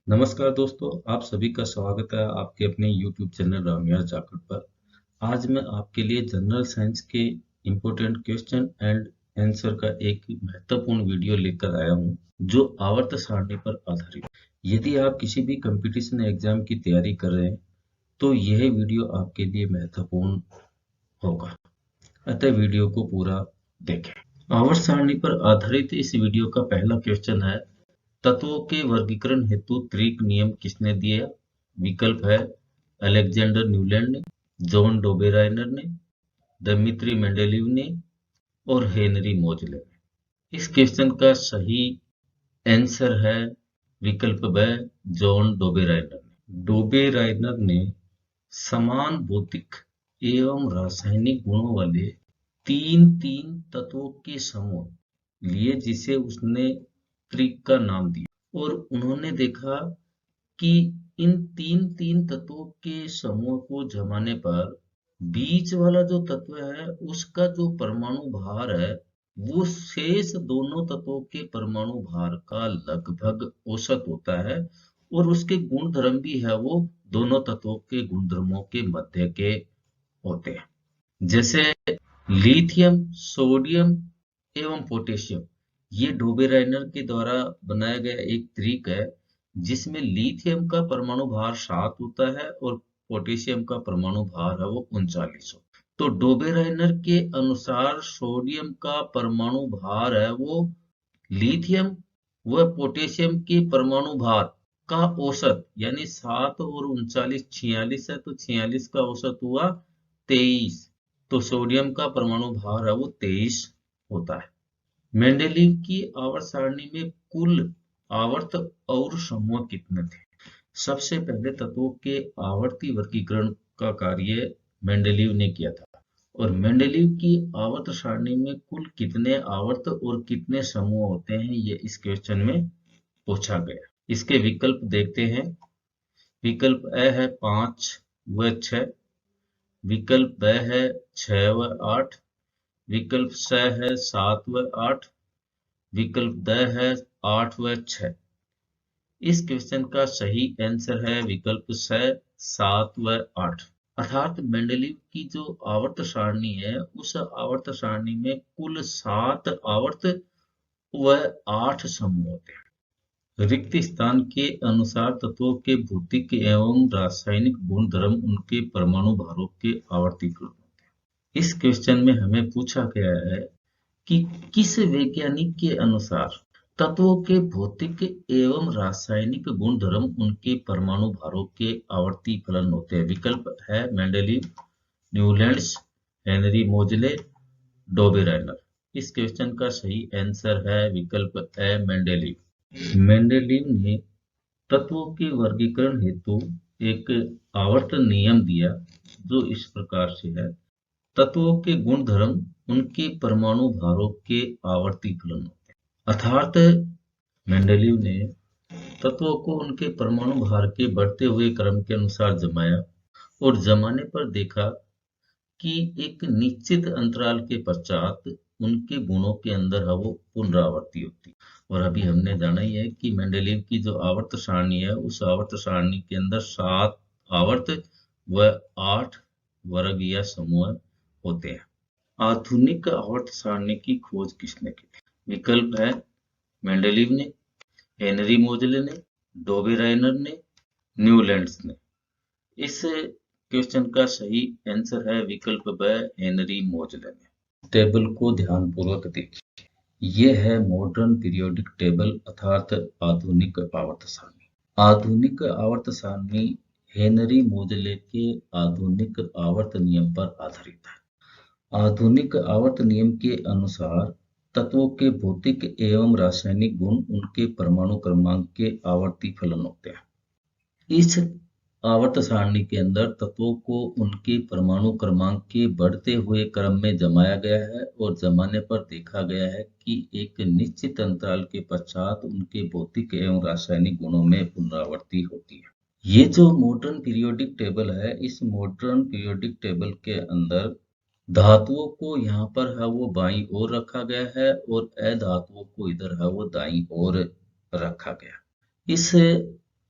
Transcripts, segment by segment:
नमस्कार दोस्तों, आप सभी का स्वागत है आपके अपने YouTube चैनल रामयार जाखड़ पर। आज मैं आपके लिए जनरल साइंस के इम्पोर्टेंट क्वेश्चन एंड आंसर का एक महत्वपूर्ण वीडियो लेकर आया हूं, जो आवर्त सारणी पर आधारित। यदि आप किसी भी कंपटीशन एग्जाम की तैयारी कर रहे हैं, तो यह वीडियो आपके लिए महत्वपूर्ण होगा। अतः वीडियो को पूरा देखें। आवर्त सारणी पर आधारित इस वीडियो का पहला क्वेश्चन है, तत्वों के वर्गीकरण हेतु त्रिक नियम किसने दिया? विकल्प है अलेक्जेंडर न्यूलैंड ने, जॉन डोबेराइनर ने, दमित्री मेंडेलीव ने और हेनरी मोजले ने। इस क्वेश्चन का सही आंसर है विकल्प ब, जॉन डोबेराइनर ने। डोबेराइनर ने समान भौतिक एवं रासायनिक गुणों वाले तीन तीन तत्वों के समूह लिए, जिसे उसने त्रिक का नाम दिया। और उन्होंने देखा कि इन तीन तीन तत्वों के समूह को जमाने पर बीच वाला जो तत्व है उसका जो परमाणु भार है वो शेष दोनों तत्वों के परमाणु भार का लगभग औसत होता है, और उसके गुण धर्म भी है वो दोनों तत्वों के गुणधर्मों के मध्य के होते हैं। जैसे लिथियम, सोडियम एवं पोटेशियम, ये डोबेराइनर के द्वारा बनाया गया एक त्रिक है, जिसमें लिथियम का परमाणु भार 7 होता है और पोटेशियम का परमाणु भार है वो 39 होता है। तो डोबेराइनर के अनुसार सोडियम का परमाणु भार है वो लिथियम व पोटेशियम के परमाणु भार का औसत, यानी 7 और 39 46 है, तो 46 का औसत हुआ 23। तो सोडियम का परमाणु भार है वो 23 होता है। मेंडेलीव की आवर्त सारणी में कुल आवर्त और समूह कितने थे? सबसे पहले तत्वों के आवर्ती वर्गीकरण का कार्य मेंडेलीव ने किया था, और मेंडेलीव की आवर्त सारणी में कुल कितने आवर्त और कितने समूह होते हैं, ये इस क्वेश्चन में पूछा गया। इसके विकल्प देखते हैं। विकल्प ए है 5 व 6, विकल्प ब है 6 व 8, विकल्प स है 7 व 8, विकल्प द है 8 व 6। इस क्वेश्चन का सही आंसर है विकल्प स, 7 व 8। अर्थात मेंडेलीव की जो आवर्त सारणी है उस आवर्त सारणी में कुल 7 आवर्त व 8 समूह होते हैं। रिक्त स्थान के अनुसार तत्वों के भौतिक एवं रासायनिक गुण धर्म उनके परमाणु भारों के आवर्तीकरण होते हैं। इस क्वेश्चन में हमें पूछा गया है कि किस वैज्ञानिक के अनुसार तत्वों के भौतिक एवं रासायनिक गुण धर्म उनके परमाणु भारों के आवर्ती फलन होते हैं। विकल्प है मेंडेलीव, न्यूलैंड्स, हेनरी मोजले, डोबेराइनर। इस क्वेश्चन का सही आंसर है विकल्प ए, मेंडेलीव। मेंडेलीव ने तत्वों के वर्गीकरण हेतु एक आवर्त नियम दिया, जो इस प्रकार से है। तत्वों के गुण धर्म उनके परमाणु भारों के आवर्ती फलन होते हैं। अर्थात मेंडेलीव ने तत्वों को उनके परमाणु भार के बढ़ते हुए क्रम के अनुसार जमाया, और जमाने पर देखा कि एक निश्चित अंतराल के पश्चात उनके गुणों के अंदर है वो पुनरावृत्ति होती। और अभी हमने जाना ही है कि मेंडेलीव की जो आवर्त सारणी है उस आवर्त सारणी के अंदर 7 आवर्त व 8 वर्ग या समूह होते हैं। आधुनिक आवर्त सारणी की खोज किसने की थी? विकल्प है मेंडेलीव ने, हेनरी मोजले ने, डोबेराइनर ने, न्यूलैंड्स ने। इस क्वेश्चन का सही आंसर है विकल्प ब, हेनरी मोजले ने। टेबल को ध्यानपूर्वक देखिए। यह है मॉडर्न पीरियोडिक टेबल अर्थात आधुनिक आवर्त सारणी। आधुनिक आवर्त सारणी हेनरी मोजले के आधुनिक आवर्त नियम पर आधारित है। आधुनिक आवर्त नियम के अनुसार तत्वों के भौतिक एवं रासायनिक गुण उनके परमाणु क्रमांक के आवर्ती फलन होते हैं। इस आवर्त सारणी के अंदर तत्वों को उनके परमाणु क्रमांक के बढ़ते हुए क्रम में जमाया गया है, और जमाने पर देखा गया है कि एक निश्चित अंतराल के पश्चात उनके भौतिक एवं रासायनिक गुणों में पुनरावृत्ति होती है। ये जो मॉडर्न पीरियोडिक टेबल है, इस मॉडर्न पीरियोडिक टेबल के अंदर धातुओं को यहाँ पर है वो बाईं ओर रखा गया है, और अधातुओं को इधर है वो दाईं ओर रखा गया। इस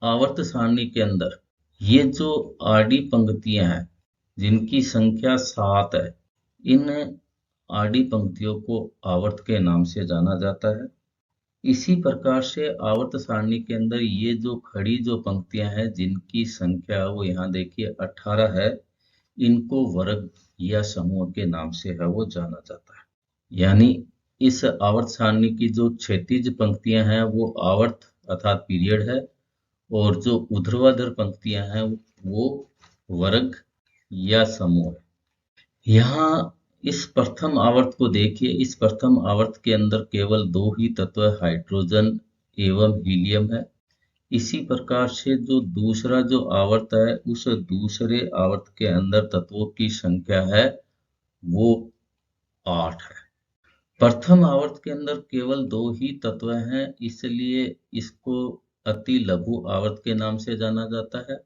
आवर्त सारणी के अंदर ये जो आडी पंक्तियां हैं जिनकी संख्या 7 है, इन आडी पंक्तियों को आवर्त के नाम से जाना जाता है। इसी प्रकार से आवर्त सारणी के अंदर ये जो खड़ी जो पंक्तियां हैं जिनकी संख्या वो यहाँ देखिए 18 है, इनको वर्ग या समूह के नाम से है वो जाना जाता है। यानी इस आवर्त सारणी की जो क्षैतिज पंक्तियां हैं वो आवर्त अर्थात पीरियड है, और जो ऊर्ध्वाधर पंक्तियां हैं वो वर्ग या समूह है। यहाँ इस प्रथम आवर्त को देखिए, इस प्रथम आवर्त के अंदर केवल 2 ही तत्व हाइड्रोजन एवं हीलियम है। इसी प्रकार से जो दूसरा जो आवर्त है, उस दूसरे आवर्त के अंदर तत्वों की संख्या है वो 8 है। प्रथम आवर्त के अंदर केवल 2 ही तत्व हैं, इसलिए इसको अति लघु आवर्त के नाम से जाना जाता है।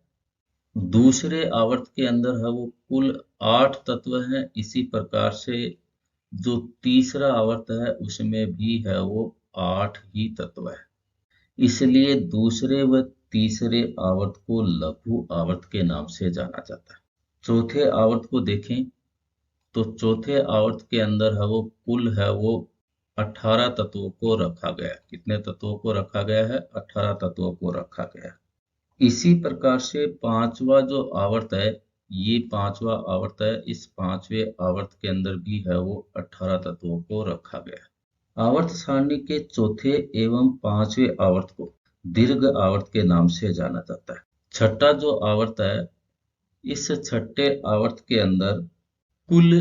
दूसरे आवर्त के अंदर है वो कुल 8 तत्व हैं। इसी प्रकार से जो तीसरा आवर्त है उसमें भी है वो 8 ही तत्व है, इसलिए दूसरे व तीसरे आवर्त को लघु आवर्त के नाम से जाना जाता है। चौथे आवर्त को देखें तो चौथे आवर्त के अंदर है वो कुल है वो 18 तत्वों को रखा गया। कितने तत्वों को रखा गया है? 18 तत्वों को रखा गया। इसी प्रकार से पांचवा जो आवर्त है, ये पांचवा आवर्त है, इस पांचवें आवर्त के अंदर भी है वो 18 तत्वों को रखा गया। आवर्त सारणी के चौथे एवं पांचवें आवर्त को दीर्घ आवर्त के नाम से जाना जाता है। छठा जो आवर्त है, इस छठे आवर्त के अंदर कुल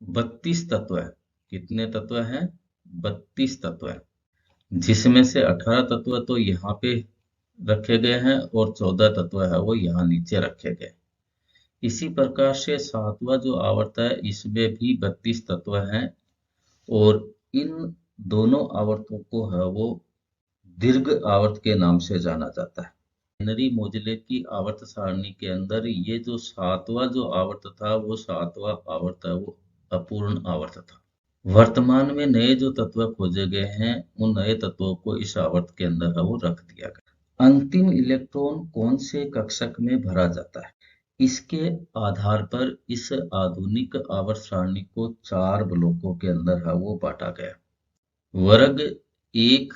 32 तत्व है। कितने तत्व हैं? 32 तत्व है, जिसमें से 18 तत्व तो यहाँ पे रखे गए हैं और 14 तत्व है वो यहाँ नीचे रखे गए। इसी प्रकार से सातवां जो आवर्त है, इसमें भी 32 तत्व हैं, और इन दोनों आवर्तों को है वो दीर्घ आवर्त के नाम से जाना जाता है। हेनरी मोजले की आवर्त सारणी के अंदर ये जो सातवां जो आवर्त था, वो सातवां आवर्त है वो अपूर्ण आवर्त था। वर्तमान में नए जो तत्व खोजे गए हैं, उन नए तत्वों को इस आवर्त के अंदर है वो रख दिया गया। अंतिम इलेक्ट्रॉन कौन से कक्षक में भरा जाता है? इसके आधार पर इस आधुनिक आवर्त सारणी को 4 ब्लॉकों के अंदर है वो बांटा गया। वर्ग 1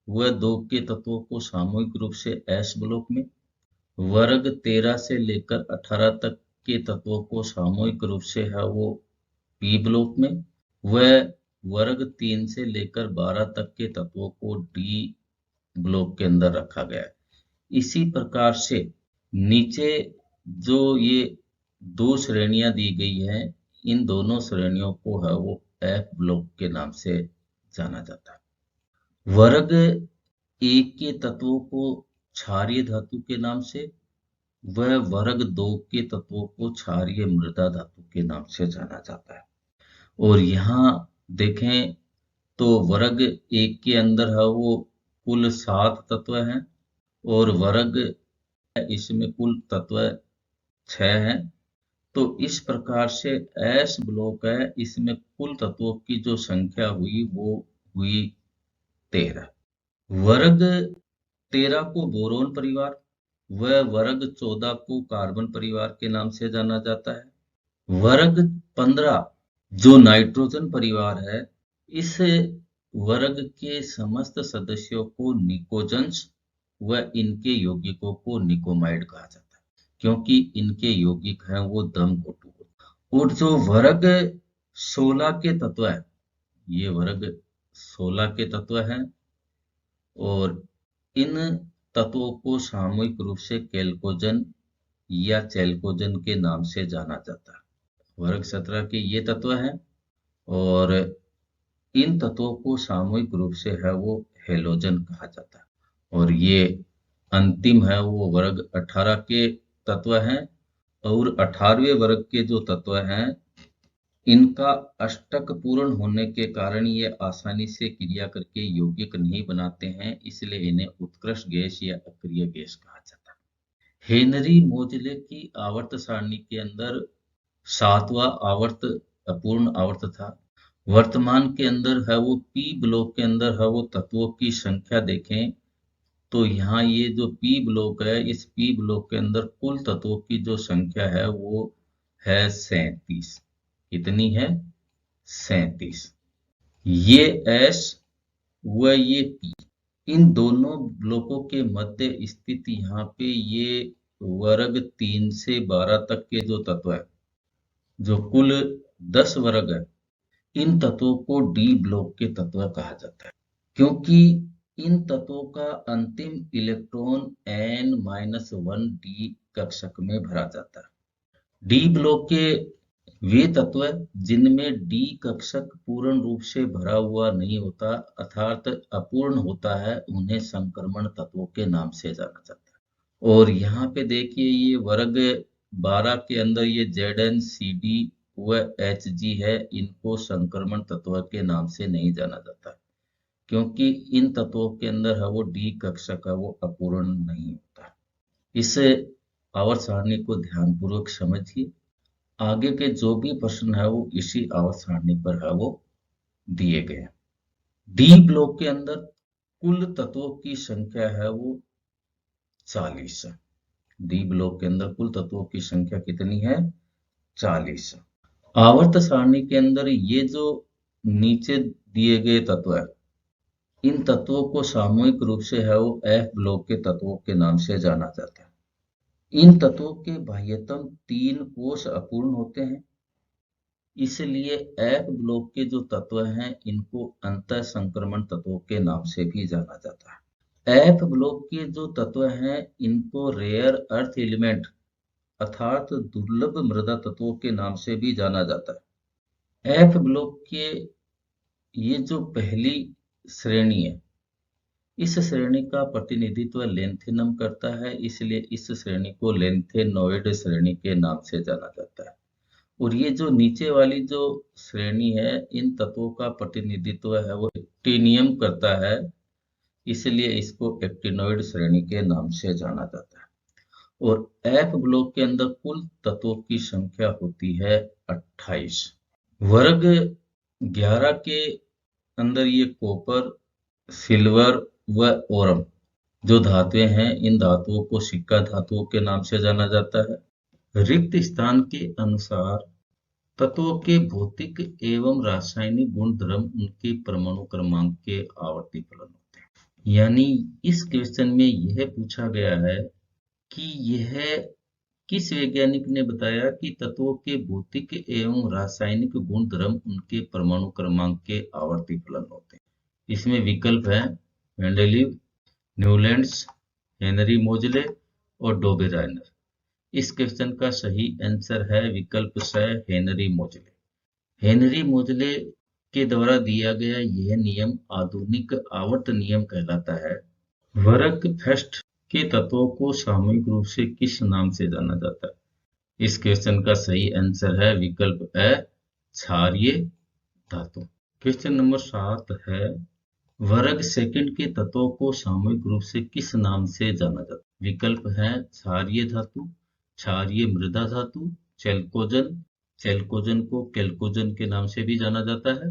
व 2 के तत्वों को सामूहिक रूप से एस ब्लॉक में, वर्ग 13 से लेकर 18 तक के तत्वों को सामूहिक रूप से है वो पी ब्लॉक में, व वर्ग 3 से लेकर 12 तक के तत्वों को डी ब्लॉक के अंदर रखा गया है। इसी प्रकार से नीचे जो ये 2 श्रेणियां दी गई हैं, इन दोनों श्रेणियों को है वो एफ ब्लॉक के नाम से जाना जाता है। वर्ग 1 के तत्वों को क्षारीय धातु के नाम से, व वर्ग 2 के तत्वों को क्षारीय मृदा धातु के नाम से जाना जाता है। और यहाँ देखें तो वर्ग 1 के अंदर है वो कुल 7 तत्व हैं, और वर्ग इसमें कुल तत्व 6 हैं। तो इस प्रकार से एस ब्लॉक है, इसमें कुल तत्वों की जो संख्या हुई वो हुई 13। वर्ग 13 को बोरोन परिवार व वर्ग 14 को कार्बन परिवार के नाम से जाना जाता है। वर्ग 15 जो नाइट्रोजन परिवार है, इस वर्ग के समस्त सदस्यों को निकोजन्स व इनके यौगिकों को निकोमाइड कहा जाता है, क्योंकि इनके यौगिक हैं वो दम घोटू। और जो वर्ग 16 के तत्व है, ये वर्ग 16 के तत्व हैं, और इन तत्वों को सामूहिक रूप से कैल्कोजन या चैल्कोजन के नाम से जाना जाता है। वर्ग 17 के ये तत्व हैं, और इन तत्वों को सामूहिक रूप से है वो हेलोजन कहा जाता है। और ये अंतिम है वो वर्ग 18 के तत्व हैं, और 18वें वर्ग के जो तत्व हैं, इनका अष्टक पूर्ण होने के कारण ये आसानी से क्रिया करके यौगिक नहीं बनाते हैं, इसलिए इन्हें उत्कृष्ट गैस या अक्रिय गैस कहा जाता है। हेनरी मोजले की आवर्त सारणी के अंदर 7वां आवर्त अपूर्ण आवर्त था। वर्तमान के अंदर है वो पी ब्लॉक के अंदर है वो तत्वों की संख्या देखें तो यहाँ ये जो पी ब्लॉक है, इस पी ब्लॉक के अंदर कुल तत्वों की जो संख्या है वो है 37। कितनी है? 37। ये एस व ये पी, इन दोनों ब्लॉकों के मध्य स्थित यहाँ पे ये वर्ग 3 से 12 तक के जो तत्व है, जो कुल 10 वर्ग है, इन तत्वों को डी ब्लॉक के तत्व कहा जाता है, क्योंकि इन तत्वों का अंतिम इलेक्ट्रॉन n-1 डी कक्षक में भरा जाता है। डी ब्लॉक के वे तत्व जिनमें डी कक्षक पूर्ण रूप से भरा हुआ नहीं होता अर्थात अपूर्ण होता है, उन्हें संक्रमण तत्वों के नाम से जाना जाता है। और यहाँ पे देखिए ये वर्ग 12 के अंदर ये Zn, Cd व Hg है, इनको संक्रमण तत्व के नाम से नहीं जाना जाता, क्योंकि इन तत्वों के अंदर है वो डी कक्षक है वो अपूर्ण नहीं होता। इस आवर्त सारणी को ध्यानपूर्वक समझिए, आगे के जो भी प्रश्न है वो इसी आवर्त सारणी पर है वो दिए गए हैं। डी ब्लॉक के अंदर कुल तत्वों की संख्या है वो 40 है। डी ब्लॉक के अंदर कुल तत्वों की संख्या कितनी है? 40। आवर्त सारणी के अंदर ये जो नीचे दिए गए तत्व है, इन तत्वों को सामूहिक रूप से है वो एफ ब्लॉक के तत्वों के नाम से जाना जाता है। इन तत्वों के बाह्यतम 3 कोश अपूर्ण होते हैं, इसलिए एफ ब्लॉक के जो तत्व हैं इनको अंतः संक्रमण तत्वों के नाम से भी जाना जाता है। एफ ब्लॉक के जो तत्व हैं इनको रेयर अर्थ एलिमेंट अर्थात दुर्लभ मृदा तत्वों के नाम से भी जाना जाता है। एफ ब्लॉक के ये जो पहली श्रेणी है, इस श्रेणी का प्रतिनिधित्व लेंथेनम करता है, इसलिए इस श्रेणी को लेंथेनोइड श्रेणी के नाम से जाना जाता है। और ये जो नीचे वाली जो श्रेणी है, इन तत्वों का प्रतिनिधित्व है वो एक्टिनियम करता है, इसलिए इसको एक्टिनोइड श्रेणी के नाम से जाना जाता है। और एफ ब्लॉक के अंदर कुल तत्वों की संख्या होती है 28। वर्ग 11 के अंदर ये कॉपर, सिल्वर व ओरम जो धातुएं हैं, इन धातुओं को सिक्का धातुओं के नाम से जाना जाता है। रिक्त स्थान के अनुसार तत्वों के भौतिक एवं रासायनिक गुण धर्म उनके परमाणु क्रमांक के आवर्ती फलन होते हैं। यानी इस क्वेश्चन में यह पूछा गया है कि यह किस वैज्ञानिक ने बताया कि तत्वों के भौतिक एवं रासायनिक गुण धर्म उनके परमाणु क्रमांक के आवर्ती फलन होते हैं। इसमें विकल्प है मेंडेलीव, न्यूलैंड्स, हेनरी मोजले और डोबे रायनर। इस क्वेश्चन का सही आंसर है विकल्प स, हेनरी मोजले। हेनरी मोजले के द्वारा दिया गया यह नियम आधुनिक आवर्त नियम कहलाता है। वर्ग फर्स्ट के तत्वों को सामूहिक रूप से किस नाम से जाना जाता है? इस क्वेश्चन का सही आंसर है विकल्प अ, क्षारीय धातु। क्वेश्चन नंबर 7 है, वर्ग सेकंड के तत्वों को सामूहिक रूप से किस नाम से जाना जाता है? विकल्प है क्षारीय धातु, क्षारीय मृदा धातु, चैल्कोजन, चैल्कोजन को कैल्कोजन के नाम से भी जाना जाता है,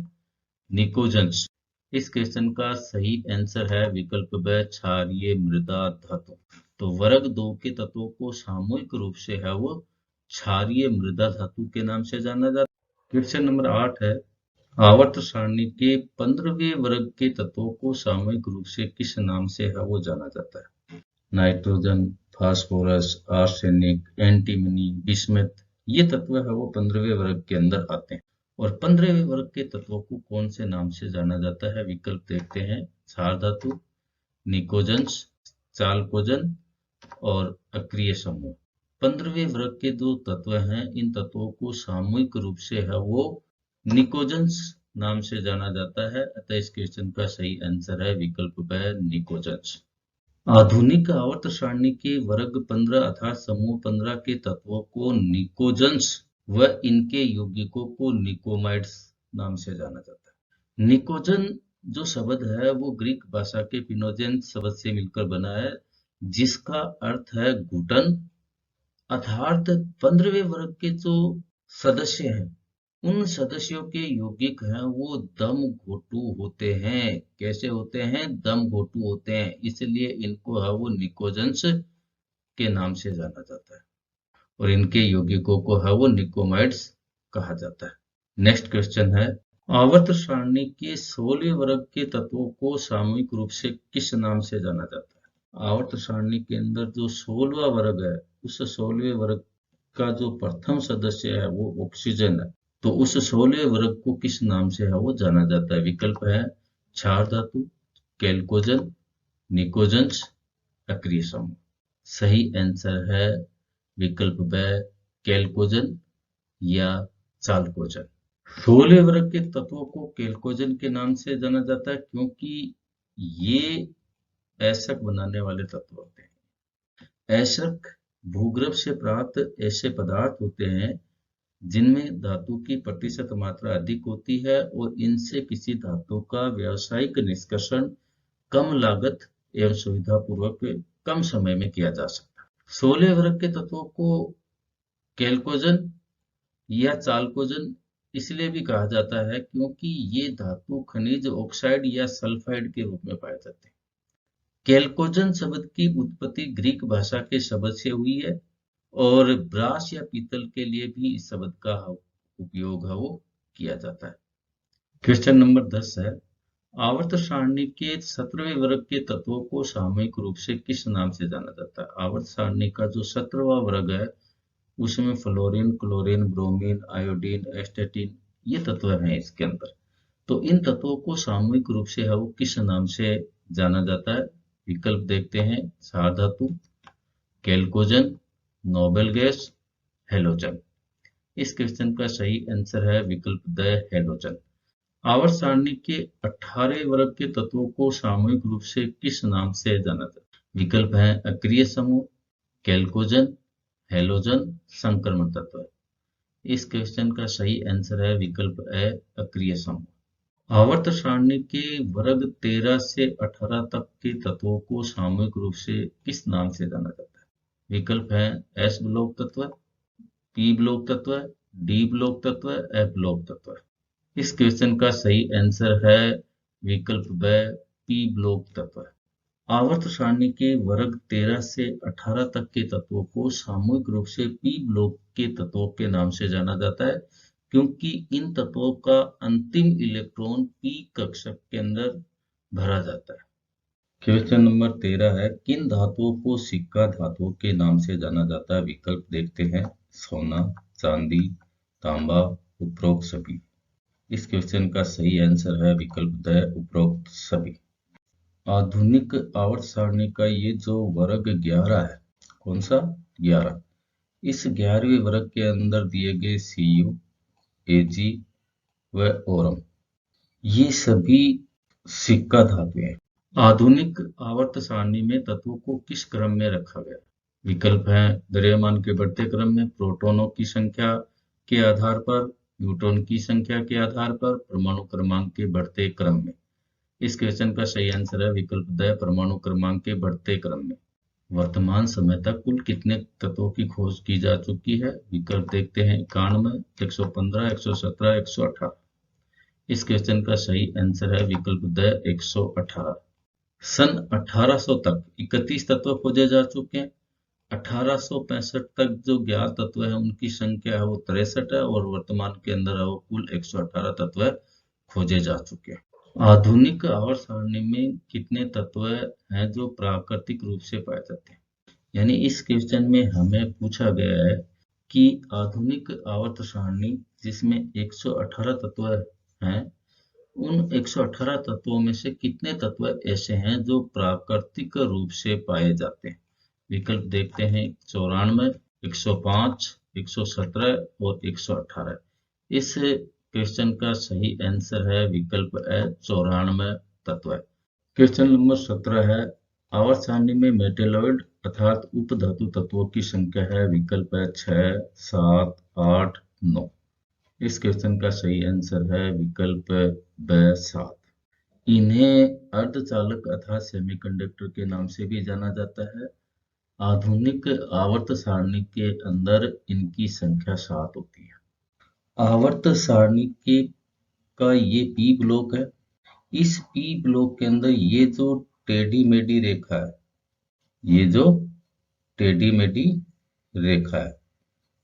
निकोजन्स। इस क्वेश्चन का सही आंसर है विकल्प ब, क्षारीय मृदा धातु। तो वर्ग 2 के तत्वों को सामूहिक रूप से है वो क्षारीय मृदा धातु के नाम से जाना जाता है। क्वेश्चन नंबर 8 है, आवर्त सारणी के 15वें वर्ग के तत्वों को सामूहिक रूप से किस नाम से है वो जाना जाता है? Nitrogen, phosphorus, arsenic, antimony, bismuth, ये तत्व है वो 15वें वर्ग के अंदर आते हैं। और 15वें वर्ग के तत्वों को कौन से नाम से जाना जाता है? विकल्प देखते हैं, क्षार धातु, निकोजन्स, चाल्कोजन और अक्रिय समूह। 15वें वर्ग के जो तत्व हैं, इन तत्वों को सामूहिक रूप से है वो निकोजन्स नाम से जाना जाता है, अतः इस क्वेश्चन का सही आंसर है विकल्प ब, निकोजन्स। आधुनिक आवर्त सारणी के वर्ग 15 अर्थात समूह 15 के तत्वों को निकोजन्स व इनके यौगिकों को निकोमाइड्स नाम से जाना जाता है। निकोजन जो शब्द है वो ग्रीक भाषा के पिनोजेन शब्द से मिलकर बना है, जिसका अर्थ है घुटन। अर्थात 15वें वर्ग के जो सदस्य हैं उन सदस्यों के यौगिक हैं वो दम घोटू होते हैं। कैसे होते हैं? दम घोटू होते हैं, इसलिए इनको है वो निकोजेंस के नाम से जाना जाता है और इनके यौगिकों को है वो निकोमाइड्स कहा जाता है। नेक्स्ट क्वेश्चन है, आवर्त सारणी के 16वें वर्ग के तत्वों को सामूहिक रूप से किस नाम से जाना जाता है? आवर्त सारणी के अंदर जो 16वां वर्ग है, उस 16वें वर्ग का जो प्रथम सदस्य है वो ऑक्सीजन है। तो उस 16वें वर्ग को किस नाम से है वो जाना जाता है? विकल्प है क्षार धातु, कैल्कोजन, निकोजन्स, अक्रिय समूह। सही आंसर है विकल्प ब, कैल्कोजन या चाल्कोजन। 16वें वर्ग के तत्वों को कैल्कोजन के नाम से जाना जाता है क्योंकि ये ऐसक बनाने वाले तत्व होते हैं। ऐसक भूगर्भ से प्राप्त ऐसे पदार्थ होते हैं जिनमें धातु की प्रतिशत मात्रा अधिक होती है और इनसे किसी धातु का व्यावसायिक निष्कर्षण कम लागत एवं सुविधापूर्वक कम समय में किया जा सकता है। 16वें वर्ग के तत्वों को कैल्कोजन या चाल्कोजन इसलिए भी कहा जाता है क्योंकि ये धातु खनिज ऑक्साइड या सल्फाइड के रूप में पाए जाते हैं। कैल्कोजन शब्द की उत्पत्ति ग्रीक भाषा के शब्द से हुई है और ब्रास या पीतल के लिए भी इस शब्द का उपयोग है वो किया जाता है। क्वेश्चन नंबर 10 है, आवर्त सारणी के 17वें वर्ग के तत्वों को सामूहिक रूप से किस नाम से जाना जाता है? आवर्त सारणी का जो 17वां वर्ग है उसमें फ्लोरीन, क्लोरीन, ब्रोमीन, आयोडीन, एस्टेटिन ये तत्व हैं इसके अंदर। तो इन तत्वों को सामूहिक रूप से है वो किस नाम से जाना जाता है? विकल्प देखते हैं, क्षार धातु, कैल्कोजन, नोबेल गैस, हेलोजन। इस क्वेश्चन का सही आंसर है विकल्प द, हेलोजन। आवर्त सारणी के 18वें वर्ग के तत्वों को सामूहिक रूप से किस नाम से जाना जाता है? विकल्प है अक्रिय समूह, कैल्कोजन, हेलोजन, संक्रमण तत्व। इस क्वेश्चन का सही आंसर है विकल्प ए, अक्रिय समूह। आवर्त सारणी के वर्ग 13 से 18 तक के तत्वों को सामूहिक रूप से किस नाम से जाना जाता है? विकल्प है एस ब्लॉक तत्व, पी ब्लॉक तत्व, डी ब्लॉक तत्व, एफ ब्लॉक तत्व। इस क्वेश्चन का सही आंसर है विकल्प ब, पी ब्लॉक तत्व। आवर्त सारणी के वर्ग 13 से 18 तक के तत्वों को सामूहिक रूप से पी ब्लॉक के तत्वों के नाम से जाना जाता है क्योंकि इन तत्वों का अंतिम इलेक्ट्रॉन पी कक्षक के अंदर भरा जाता है। क्वेश्चन नंबर 13 है, किन धातुओं को सिक्का धातुओं के नाम से जाना जाता है? विकल्प देखते हैं, सोना, चांदी, तांबा, उपरोक्त सभी। इस क्वेश्चन का सही आंसर है विकल्प द, उपरोक्त सभी। आधुनिक आवर्त सारणी का ये जो वर्ग 11 है, कौन सा? 11। इस 11वें वर्ग के अंदर दिए गए Cu, Ag व ओरम ये सभी सिक्का धातु हैं। आधुनिक आवर्त सारणी में तत्वों को किस क्रम में रखा गया? विकल्प है द्रव्यमान के बढ़ते क्रम में, प्रोटॉनों की संख्या के आधार पर, न्यूट्रॉन की संख्या के आधार पर, परमाणु क्रमांक के बढ़ते क्रम में। इस क्वेश्चन का सही आंसर है विकल्प द, परमाणु क्रमांक के बढ़ते क्रम में। वर्तमान समय तक कुल कितने तत्वों की खोज की जा चुकी है? विकल्प देखते हैं, 91, 115, 117, 118। इस क्वेश्चन का सही आंसर है विकल्प द, 118। सन 1800 तक 31 तत्व खोजे जा चुके हैं। 1865 तक जो ज्ञात तत्व है उनकी संख्या है वो 63 है और वर्तमान के अंदर है वो कुल 118 तत्व खोजे जा चुके हैं। आधुनिक आवर्त सारणी में कितने तत्व हैं जो प्राकृतिक रूप से पाए जाते हैं? यानी इस क्वेश्चन में हमें पूछा गया है कि आधुनिक आवर्त सारणी जिसमें 118 तत्व हैं, उन 118 तत्वों में से कितने तत्व ऐसे हैं जो प्राकृतिक रूप से पाए जाते हैं? विकल्प देखते हैं, 94, 105, 117 और 118। इस क्वेश्चन का सही आंसर है विकल्प ए, 94 तत्व। क्वेश्चन नंबर 17 है, आवर्त सारणी में मेटेलॉइड अर्थात उपधातु तत्वों की संख्या है। विकल्प है 6, 7, 8, 9। इस क्वेश्चन का सही आंसर है विकल्प ब, 7। इन्हें अर्धचालक अर्थात सेमीकंडक्टर के नाम से भी जाना जाता है। आधुनिक आवर्त सारणी के अंदर इनकी संख्या 7 होती है। आवर्त सारणी के का ये पी ब्लॉक है। इस पी ब्लॉक के अंदर ये जो टेढ़ी मेढ़ी रेखा है, ये जो टेढ़ी मेढ़ी रेखा है,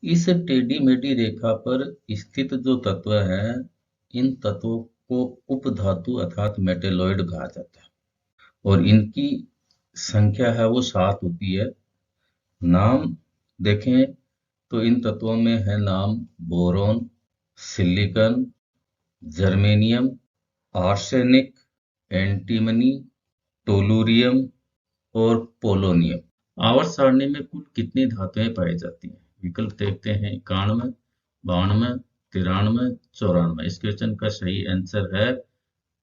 इस टेढ़ी मेढ़ी रेखा पर स्थित जो तत्व है, इन तत्वों को उपधातु अर्थात मेटेलॉइड कहा जाता है और इनकी संख्या है वो 7 होती है। नाम देखें तो इन तत्वों में है नाम boron, silicon, germanium, arsenic, antimony, tellurium और पोलोनियम। आवर्त सारणी में कुल कितनी धातुएं पाई जाती हैं? विकल्प देखते हैं 91, 92, 93, 94। इस क्वेश्चन का सही आंसर है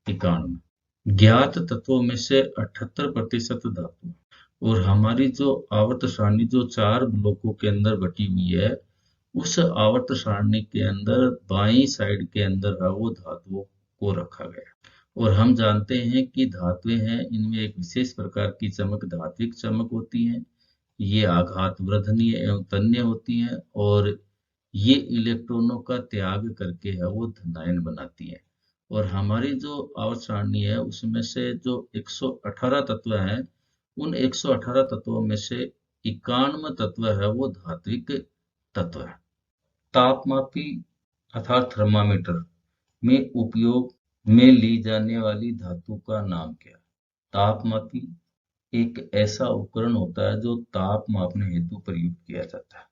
91। ज्ञात तत्वों में से 78% धातु और हमारी जो आवर्त सारणी जो 4 ब्लॉकों के अंदर बटी हुई है, उस आवर्त सारणी के अंदर बाईं साइड के अंदर है वो धातुओं को रखा गया। और हम जानते हैं कि धातुएं हैं, इनमें एक विशेष प्रकार की चमक धात्विक चमक होती है। ये आघात वर्धनीय एवं तन्य होती हैं और ये इलेक्ट्रॉनों का त्याग करके है वो धनायन बनाती है। और हमारी जो आवर्त सारणी है उसमें से जो 118 तत्व हैं, उन 118 तत्वों में से 91 तत्व है वो धात्विक तत्व है। तापमापी अर्थात थर्मामीटर में उपयोग में ली जाने वाली धातु का नाम क्या है? तापमापी एक ऐसा उपकरण होता है जो ताप मापने हेतु प्रयुक्त किया जाता है।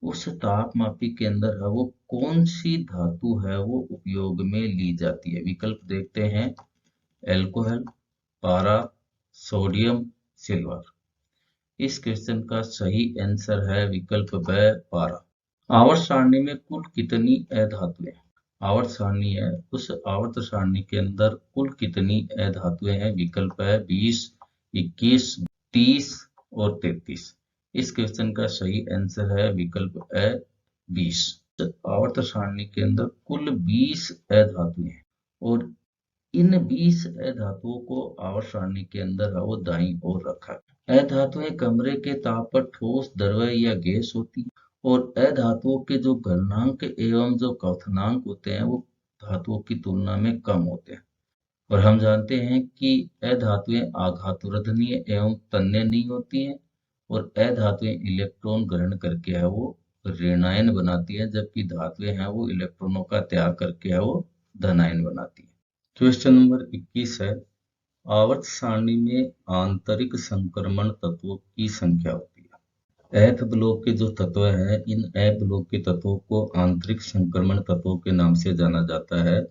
उस तापमापी के अंदर है वो कौन सी धातु है वो उपयोग में ली जाती है? विकल्प देखते हैं एल्कोहल, पारा, सोडियम, सिल्वर। इस क्वेश्चन का सही आंसर है विकल्प ब, पारा। आवर्त सारणी में कुल कितनी अधातुएं हैं? आवर्त सारणी है, उस आवर्त सारणी के अंदर कुल कितनी अधातुएं हैं? विकल्प है 20, 21, 30 और 33। इस क्वेश्चन का सही आंसर है विकल्प ए 20। आवर्त सारणी के अंदर कुल 20 अधातुएं हैं और इन 20 अधातुओं को आवर्त सारणी के अंदर वो दाईं ओर रखा है। अधातुएं कमरे के ताप पर ठोस, द्रव्य या गैस होती है और अधातुओं के जो गलनांक एवं जो क्वथनांक होते हैं वो धातुओं की तुलना में कम होते हैं। और हम जानते हैं कि अधातुएं आघातवर्धनीय एवं तन्य नहीं होती हैं और अधातुएं इलेक्ट्रॉन ग्रहण करके है वो ऋणायन बनाती है, जबकि धातुएं हैं वो इलेक्ट्रॉनों का त्याग करके है वो धनायन बनाती है। क्वेश्चन नंबर 21 है, आवर्त सारणी में आंतरिक संक्रमण तत्वों की संख्या होती है। एफ ब्लॉक के जो तत्व हैं, इन एफ ब्लॉक के तत्वों को आंतरिक संक्रमण तत्वों के नाम से जाना जाता है।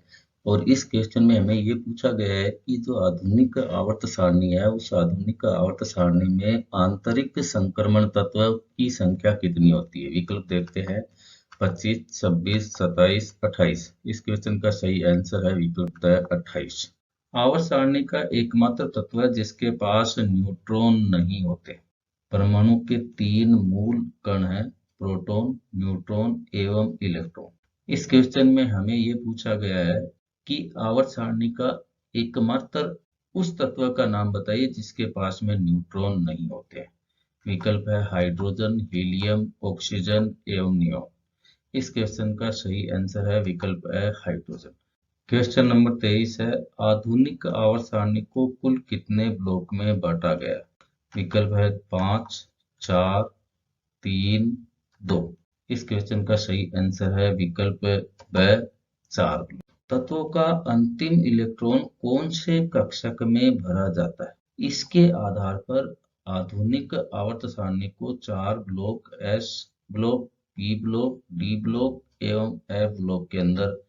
और इस क्वेश्चन में हमें ये पूछा गया है कि जो आधुनिक आवर्त सारणी है, उस आधुनिक आवर्त सारणी में आंतरिक संक्रमण तत्व की संख्या कितनी होती है? विकल्प देखते हैं 25, 26, 27, 28। इस क्वेश्चन का सही आंसर है विकल्प 28। आवर्त सारणी का एकमात्र तत्व है जिसके पास न्यूट्रॉन नहीं होते। परमाणु के 3 मूल कण हैं, प्रोटॉन, न्यूट्रॉन एवं इलेक्ट्रॉन। इस क्वेश्चन में हमें ये पूछा गया है कि आवर्त सारणी का एकमात्र उस तत्व का नाम बताइए जिसके पास में न्यूट्रॉन नहीं होते। विकल्प है हाइड्रोजन, हीलियम, ऑक्सीजन एवं नियोन। इस क्वेश्चन का सही आंसर है विकल्प है हाइड्रोजन। क्वेश्चन नंबर 23 है, आधुनिक आवर्त सारणी को कुल कितने ब्लॉक में बांटा गया? विकल्प है 5, 4, 3, 2। इस क्वेश्चन का सही आंसर है विकल्प ब, 4 ब्लॉक। तत्वों का अंतिम इलेक्ट्रॉन कौन से कक्षक में भरा जाता है? इसके आधार पर आधुनिक आवर्त सारणी को 4 block, S block, P block, D block एवं एफ ब्लॉक के अंदर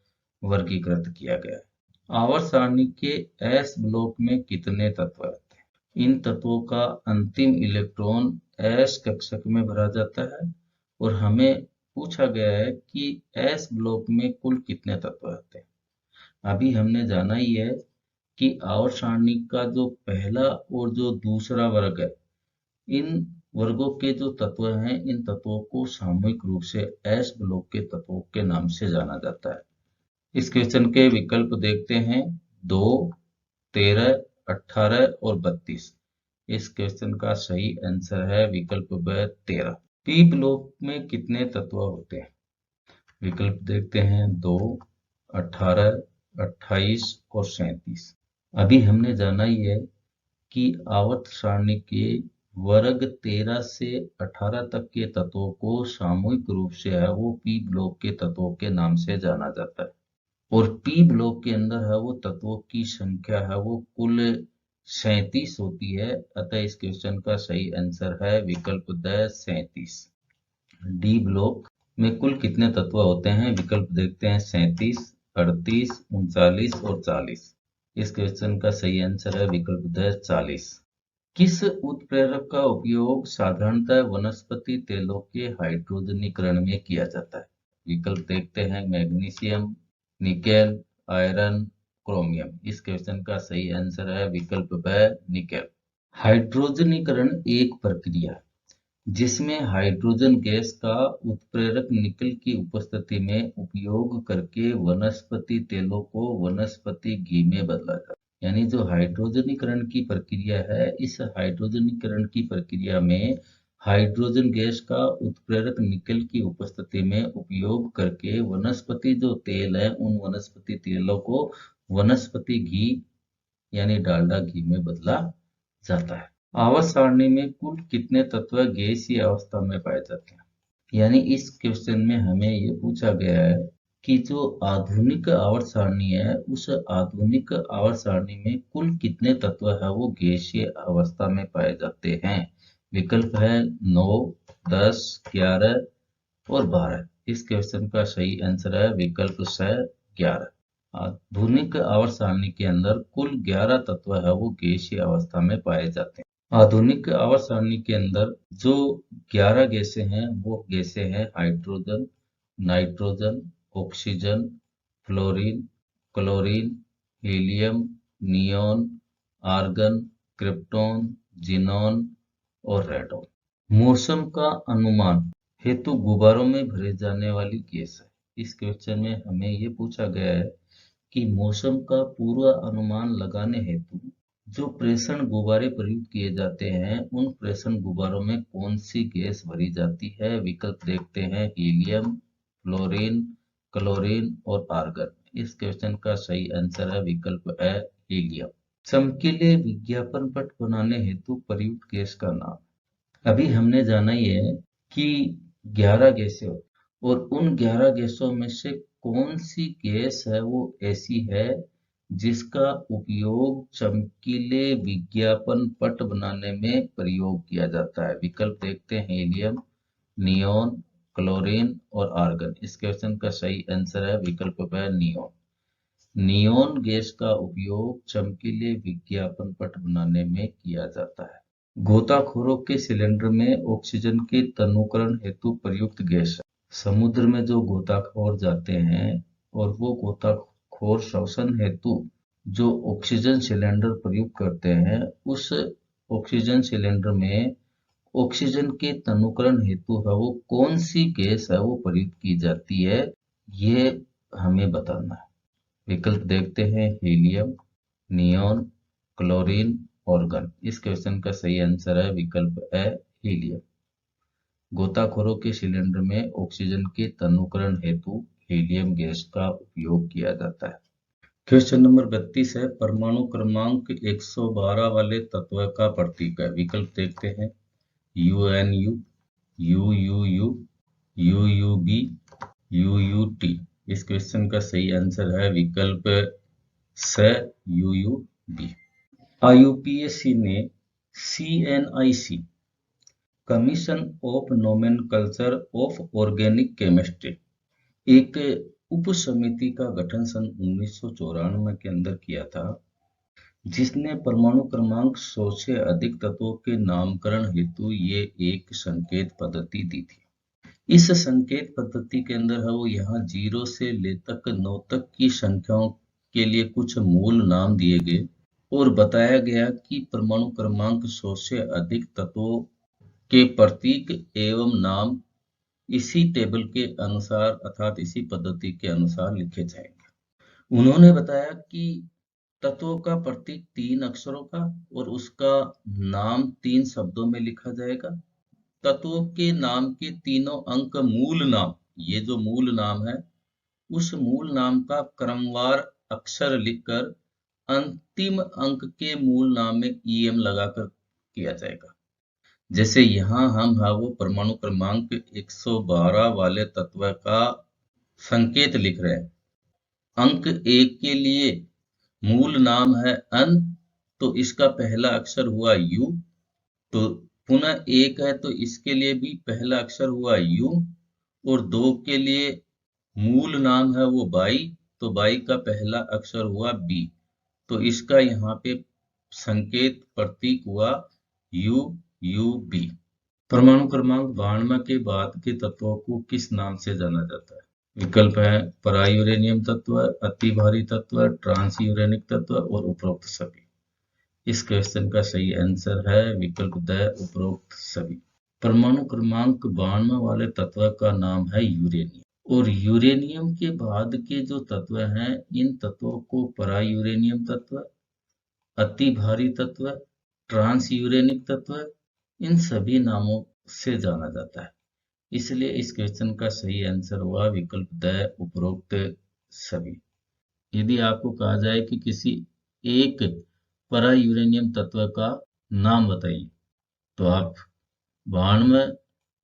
वर्गीकृत किया गया है। आवर्त सारणी के एस ब्लॉक में कितने तत्व रहते हैं? इन तत्वों का अंतिम इलेक्ट्रॉन एस कक्षक में भरा जाता है और हमें पूछा गया है कि एस ब्लॉक में कुल कितने तत्व रहते हैं। अभी हमने जाना ही है कि आवर्त सारणी का जो पहला और जो दूसरा वर्ग है, इन वर्गों के जो तत्व हैं, इन तत्वों को सामूहिक रूप से एस ब्लॉक के तत्वों के नाम से जाना जाता है। इस क्वेश्चन के विकल्प देखते हैं 2, 13, 18 और 32। इस क्वेश्चन का सही आंसर है विकल्प ब, 13। पी ब्लॉक में कितने तत्व होते हैं? विकल्प देखते हैं 2, 18, 28 और 37। अभी हमने जाना ही है कि आवर्त सारणी के वर्ग 13 से 18 तक के तत्वों को सामूहिक रूप से है वो पी ब्लॉक के तत्वों के नाम से जाना जाता है। और पी ब्लॉक के अंदर है वो तत्वों की संख्या है वो कुल 37 होती है। अतः इस क्वेश्चन का सही आंसर है विकल्प द 37। डी ब्लॉक में कुल कितने तत्व होते हैं? विकल्प देखते हैं 37, 38, 39 और 40। इस क्वेश्चन का सही आंसर है विकल्प द 40। किस उत्प्रेरक का उपयोग साधारणतः वनस्पति तेलों के हाइड्रोजनीकरण में किया जाता है? विकल्प देखते हैं मैग्नीशियम, निकेल, आयरन, क्रोमियम। इस क्वेश्चन का सही आंसर है विकल्प ब निकेल। हाइड्रोजनीकरण एक प्रक्रिया है जिसमें हाइड्रोजन गैस का उत्प्रेरक निकल की उपस्थिति में उपयोग करके वनस्पति तेलों को वनस्पति घी में बदला जाता है। यानी जो हाइड्रोजनीकरण की प्रक्रिया है, इस हाइड्रोजनीकरण की प्रक्रिया में हाइड्रोजन गैस का उत्प्रेरक निकल की उपस्थिति में उपयोग करके वनस्पति जो तेल है उन वनस्पति तेलों को वनस्पति घी यानी डालडा घी में बदला जाता है। आवर्त सारणी में कुल कितने तत्व गैसीय अवस्था में पाए जाते हैं? यानी इस क्वेश्चन में हमें ये पूछा गया है कि जो आधुनिक आवर्त सारणी है उस आधुनिक आवर्त सारणी में कुल कितने तत्व है वो गैसीय अवस्था में पाए जाते हैं। विकल्प है 9, 10, 11 और 12। इस क्वेश्चन का सही आंसर है विकल्प स 11। आधुनिक आवर्त सारणी के अंदर कुल 11 तत्व है वो गैसीय अवस्था में पाए जाते हैं। आधुनिक आवर्त सारणी के अंदर जो 11 गैसें हैं वो गैसें हैं hydrogen, nitrogen, oxygen, fluorine, chlorine, helium, neon, argon, krypton, xenon और रेडॉन। मौसम का अनुमान हेतु गुब्बारों में भरे जाने वाली गैस है। इस क्वेश्चन में हमें ये पूछा गया है कि मौसम का पूर्व अनुमान लगाने हेतु जो प्रेषण गुब्बारे प्रयुक्त किए जाते हैं उन प्रेषण गुब्बारों में कौन सी गैस भरी जाती है? विकल्प देखते हैं हीलियम, फ्लोरीन, क्लोरीन और आर्गन। इस क्वेश्चन का सही आंसर है विकल्प है हीलियम। चमकीले विज्ञापन पट बनाने हेतु प्रयुक्त गैस का नाम। अभी हमने जाना ही है कि 11 गैसें होती और उन 11 गैसों में से कौन सी गैस है वो ऐसी है जिसका उपयोग चमकीले विज्ञापन पट बनाने में प्रयोग किया जाता है। विकल्प देखते हैं हीलियम, नियोन, क्लोरीन और आर्गन। इस क्वेश्चन का सही आंसर है विकल्प है नियोन। नियोन गैस का उपयोग चमकीले विज्ञापन पट बनाने में किया जाता है। गोताखोरों के सिलेंडर में ऑक्सीजन के तनुकरण हेतु प्रयुक्त गैस है। समुद्र में जो गोताखोर जाते हैं और वो गोताखोर श्वसन हेतु जो ऑक्सीजन सिलेंडर प्रयुक्त करते हैं उस ऑक्सीजन सिलेंडर में ऑक्सीजन के तनुकरण हेतु है वो कौन सी गैस है वो प्रयुक्त की जाती है, ये हमें बताना है। विकल्प देखते हैं हीलियम, नियोन, क्लोरीन, ऑर्गन। इस क्वेश्चन का सही आंसर है विकल्प है हीलियम। गोताखोरों के सिलेंडर में ऑक्सीजन के तनुकरण हेतु हीलियम गैस का उपयोग किया जाता है। क्वेश्चन नंबर 32 है परमाणु क्रमांक 112 वाले तत्व का प्रतीक है। विकल्प देखते हैं UNU, UUU, UUB, UUT। इस क्वेश्चन का सही आंसर है विकल्प स UUB। IUPAC ने CNIC commission of nomenclature of organic chemistry एक उप समिति का गठन सन 1994 के अंदर किया था जिसने परमाणु क्रमांक 100 से अधिक तत्वों के नामकरण हेतु ये एक संकेत पद्धति दी थी। इस संकेत पद्धति के अंदर है वो यहाँ 0 से ले तक 9 तक की संख्याओं के लिए कुछ मूल नाम दिए गए और बताया गया कि परमाणु क्रमांक 100 से अधिक तत्वों के प्रतीक एवं नाम इसी टेबल के अनुसार अर्थात इसी पद्धति के अनुसार लिखे जाएंगे। उन्होंने बताया कि तत्वों का प्रतीक 3 अक्षरों का और उसका नाम 3 शब्दों में लिखा जाएगा। तत्वों के नाम के तीनों अंक मूल नाम ये जो मूल नाम है, उस मूल नाम का क्रमवार अक्षर लिखकर अंतिम अंक के मूल नाम में ईएम लगाकर किया जाएगा। जैसे यहाँ हम है वो परमाणु क्रमांक 112 वाले तत्व का संकेत लिख रहे हैं। अंक 1 के लिए मूल नाम है अन, तो इसका पहला अक्षर हुआ यू, तो पुनः 1 है तो इसके लिए भी पहला अक्षर हुआ यू, और 2 के लिए मूल नाम है वो बाई, तो बाई का पहला अक्षर हुआ बी, तो इसका यहाँ पे संकेत प्रतीक हुआ यू यू बी। परमाणु क्रमांक 92 के बाद के तत्वों को किस नाम से जाना जाता है? विकल्प है परायूरेनियम तत्व, अति भारी तत्व, ट्रांस यूरेनिक तत्व और उपरोक्त सभी। इस क्वेश्चन का सही आंसर है विकल्प द उपरोक्त सभी। परमाणु क्रमांक 92 वाले तत्व का नाम है यूरेनियम, और यूरेनियम के बाद के जो तत्व हैं, इन तत्वों को परायूरेनियम तत्व, अति भारी तत्व, ट्रांस यूरेनिक तत्व, इन सभी नामों से जाना जाता है। इसलिए इस क्वेश्चन का सही आंसर हुआ विकल्प द उपरोक्त सभी। यदि आपको कहा जाए कि किसी एक परायूरेनियम तत्व का नाम बताइए, तो आप 92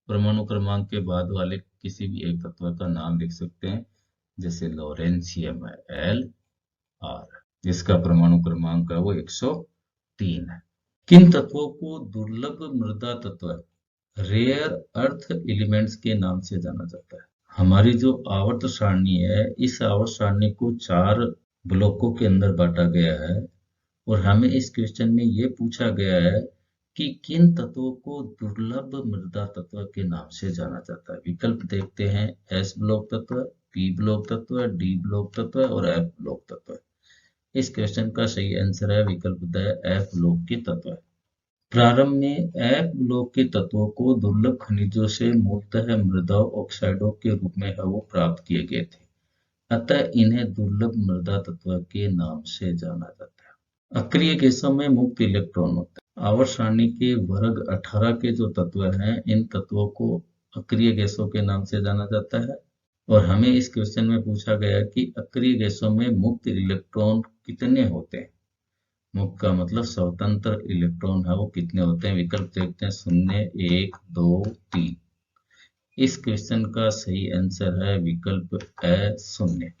परमाणु क्रमांक के बाद वाले किसी भी एक तत्व का नाम लिख सकते हैं, जैसे लोरेंशियम है Lr, जिसका परमाणु क्रमांक है वो 103 है। किन तत्वों को दुर्लभ मृदा तत्व, रेयर अर्थ एलिमेंट्स के नाम से जाना जाता है? हमारी जो आवर्त सारणी है, इस आवर्त सारणी को 4 ब्लॉकों के अंदर बांटा गया है, और हमें इस क्वेश्चन में ये पूछा गया है कि किन तत्वों को दुर्लभ मृदा तत्व के नाम से जाना जाता है। विकल्प देखते हैं, एस ब्लॉक तत्व, पी ब्लॉक तत्व, डी ब्लॉक तत्व और एफ ब्लॉक तत्व। इस क्वेश्चन का सही आंसर है विकल्प द एफ ब्लॉक के तत्व। प्रारंभ में एफ ब्लॉक के तत्वों को दुर्लभ खनिजों से मूलतः मृदा ऑक्साइडों के रूप में है वो प्राप्त किए गए थे, अतः इन्हें दुर्लभ मृदा तत्व के नाम से जाना जाता है। अक्रिय गैसों में मुक्त इलेक्ट्रॉन होते हैं। आवर्त सारणी के वर्ग 18 के जो तत्व हैं, इन तत्वों को अक्रिय गैसों के नाम से जाना जाता है, और हमें इस क्वेश्चन में पूछा गया कि अक्रिय गैसों में मुक्त इलेक्ट्रॉन कितने होते हैं। मुक्त का मतलब स्वतंत्र इलेक्ट्रॉन है वो कितने होते हैं। विकल्प देखते हैं, 0, 1, 2, 3। इस क्वेश्चन का सही आंसर है विकल्प ए 0।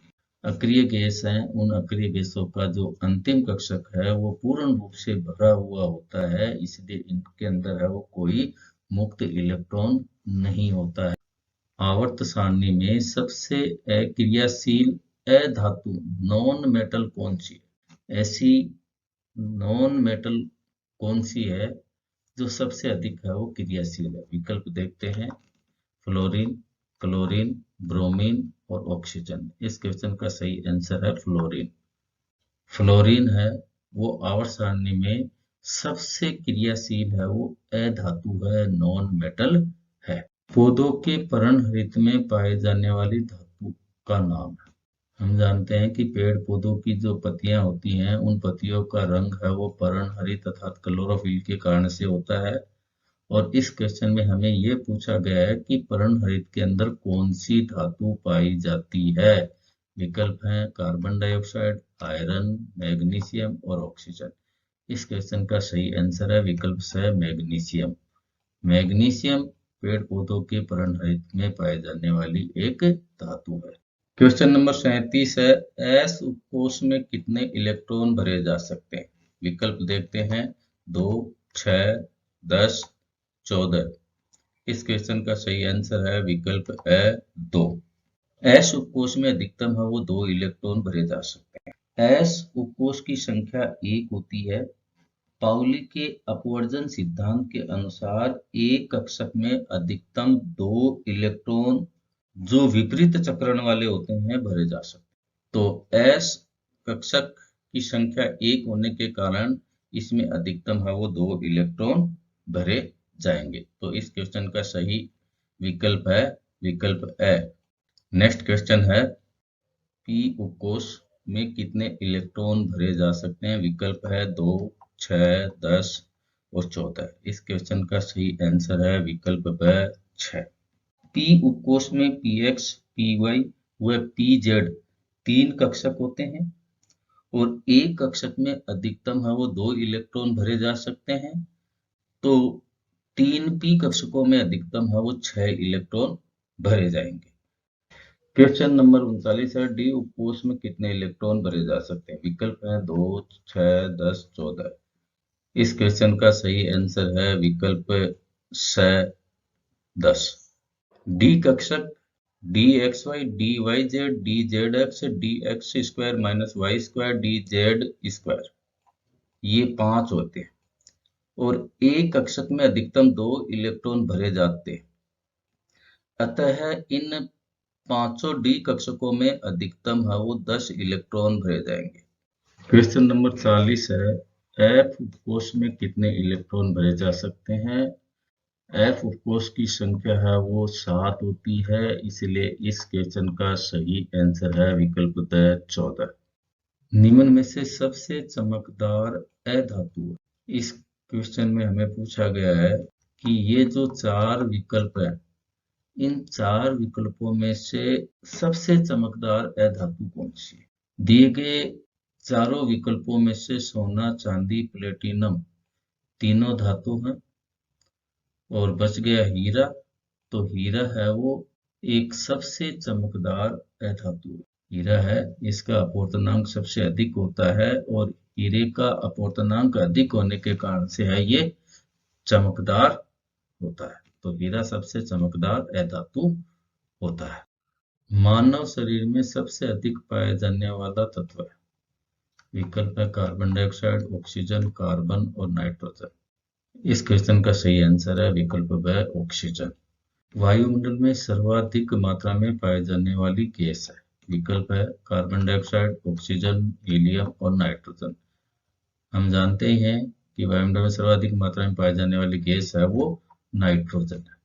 अक्रिय गैस है, उन अक्रिय गैसों का जो अंतिम कक्षक है वो पूर्ण रूप से भरा हुआ होता है, इसलिए इनके अंदर है वो कोई मुक्त इलेक्ट्रॉन नहीं होता है। आवर्त सारणी में सबसे अक्रियाशील अधातु नॉन मेटल कौन सी है? ऐसी नॉन मेटल कौन सी है जो सबसे अधिक है वो क्रियाशील है? विकल्प देखते हैं, फ्लोरीन, क्लोरीन, ब्रोमीन और ऑक्सीजन। इस क्वेश्चन का सही आंसर है फ्लोरीन। फ्लोरीन है वो आवर्त सारणी में सबसे क्रियाशील है, वो अधातु है, नॉन मेटल है। पौधों के पर्णहरित में पाए जाने वाली धातु का नाम है। हम जानते हैं कि पेड़ पौधों की जो पत्तियां होती हैं, उन पत्तियों का रंग है वो पर्णहरित अर्थात क्लोरोफिल के कारण से होता है, और इस क्वेश्चन में हमें ये पूछा गया है कि पर्णहरित के अंदर कौन सी धातु पाई जाती है। विकल्प हैं कार्बन डाइऑक्साइड, आयरन, मैग्नीशियम और ऑक्सीजन। इस क्वेश्चन का सही आंसर है विकल्प स मैग्नीशियम। मैग्नीशियम पेड़ पौधों के पर्णहरित में पाए जाने वाली एक धातु है। क्वेश्चन नंबर 37 है, एस उपकोष में कितने इलेक्ट्रॉन भरे जा सकते हैं? विकल्प देखते हैं, 2, 6, 10, 14। इस क्वेश्चन का सही आंसर है विकल्प ए 2। एस उपकोष में अधिकतम है वो 2 इलेक्ट्रॉन भरे जा सकते हैं। एस उपकोष की संख्या 1 होती है। पाउली के अपवर्जन सिद्धांत के अनुसार एक कक्षक में अधिकतम 2 इलेक्ट्रॉन जो विपरीत चक्रण वाले होते हैं भरे जा सकते हैं। तो एस कक्षक की संख्या 1 होने के कारण इसमें अधिकतम है वो 2 इलेक्ट्रॉन भरे जाएंगे। तो इस क्वेश्चन का सही विकल्प है विकल्प ए। नेक्स्ट क्वेश्चन है, पी उपकोष में कितने इलेक्ट्रॉन भरे जा सकते हैं? विकल्प है 2, 6, 10 और 14। इस क्वेश्चन का सही आंसर है विकल्प ब 6। पी उपकोष में px, py व pz 3 कक्षक होते हैं और एक कक्षक में अधिकतम है वो 2 इलेक्ट्रॉन भरे जा सकते हैं। तो 3p कक्षकों में अधिकतम है वो 6 इलेक्ट्रॉन भरे जाएंगे। क्वेश्चन नंबर 39 है, डी उपकोष में कितने इलेक्ट्रॉन भरे जा सकते हैं? विकल्प है 2, 6, 10, 14। इस क्वेश्चन का सही आंसर है विकल्प 10। डी कक्षक D X Y, D Y Z, D Z X, D X square minus Y square, D Z square, ये 5 होते हैं और एक कक्षक में अधिकतम 2 इलेक्ट्रॉन भरे जाते हैं। अतः इन 5 डी कक्षकों में अधिकतम है वो 10 इलेक्ट्रॉन भरे जाएंगे। क्वेश्चन नंबर 40 है, एफ उपकोष में कितने इलेक्ट्रॉन भरे जा सकते हैं? एफ उपकोष की संख्या है वो 7 होती है, इसलिए इस क्वेश्चन का सही आंसर है विकल्प 14। निम्न में से सबसे चमकदार अधातु। इस क्वेश्चन में हमें पूछा गया है कि ये जो 4 विकल्प है, इन 4 विकल्पों में से सबसे चमकदार अधातु कौन सी है? दिए गए चारों विकल्पों में से सोना, चांदी, प्लेटिनम तीनों धातु हैं और बच गया हीरा। तो हीरा है वो एक सबसे चमकदार अधातु। हीरा है, इसका अपवर्तनांक सबसे अधिक होता है और हीरे का अपवर्तनांक अधिक होने के कारण से है ये चमकदार होता है। तो हीरा सबसे चमकदार अधातु होता है। मानव शरीर में सबसे अधिक पाया जाने वाला तत्व है? विकल्प है कार्बन डाइऑक्साइड, ऑक्सीजन, कार्बन और नाइट्रोजन। इस क्वेश्चन का सही आंसर है विकल्प ब ऑक्सीजन। वायुमंडल में सर्वाधिक मात्रा में पाई जाने वाली गैस है? विकल्प है कार्बन डाइऑक्साइड, ऑक्सीजन, हीलियम और नाइट्रोजन। हम जानते ही हैं कि वायुमंडल में सर्वाधिक मात्रा में पाई जाने वाली गैस है वो नाइट्रोजन है।